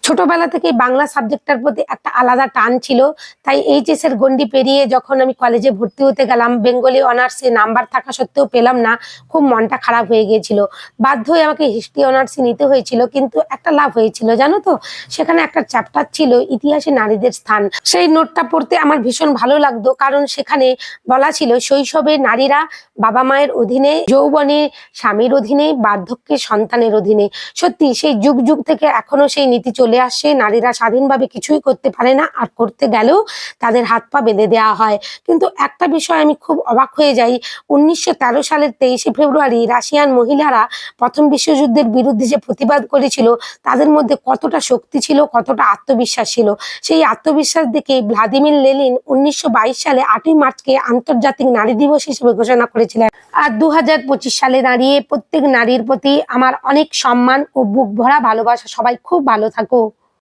ছোটবেলা থেকেই বাংলা সাবজেক্টটার প্রতি একটা আলাদা টান ছিল। তাই এইচএস এর গণ্ডি পেরিয়ে যখন আমি কলেজে ভর্তি হতে গেলাম, বেঙ্গলি অনার্সে নাম্বার থাকা সত্ত্বেও পেলাম না। খুব মনটা খারাপ হয়ে গিয়েছিল। বাধ্য হয়ে আমাকে হিস্ট্রি অনার্সই নিতে হয়েছিল, কিন্তু একটা লাভ হয়েছিল জানো তো। সেখানে একটা চ্যাপ্টার ছিল ইতিহাসে নারীদের স্থান। সেই নোটটা পড়তে আমার ভীষণ ভালো লাগতো, কারণ সেখানে বলা ছিল শৈশবে নারীরা বাবা মায়ের অধীনে, যৌবনে স্বামীর অধীনে, বার্ধক্যে সন্তানের অধীনে। সত্যি সেই যুগ যুগ থেকে এখনো সেই নীতি চলে আসছে। নারীরা স্বাধীনভাবে কিছুই করতে পারে না, আর করতে গেলেও তাদের হাত পা বেঁধে দেওয়া হয়। কিন্তু একটা বিষয় আমি খুব অবাক হয়ে যাই, 1913 সালের 23শে ফেব্রুয়ারি রাশিয়ান মহিলারা প্রথম বিশ্বযুদ্ধের বিরুদ্ধে যে প্রতিবাদ করেছিল, তাদের মধ্যে কতটা শক্তি ছিল, কতটা আত্মবিশ্বাস ছিল। সেই আত্মবিশ্বাস দেখে ভ্লাদিমির লেনিন 1922 সালে 8ই মার্চকে আন্তর্জাতিক নারী দিবস হিসেবে ঘোষণা করেছিলেন। আর 2025 সালে দাঁড়িয়ে প্রত্যেক নারীর প্রতি আমার অনেক সম্মান ও বুক ভরা ভালোবাসা। সবাই খুব ভালো থাকো।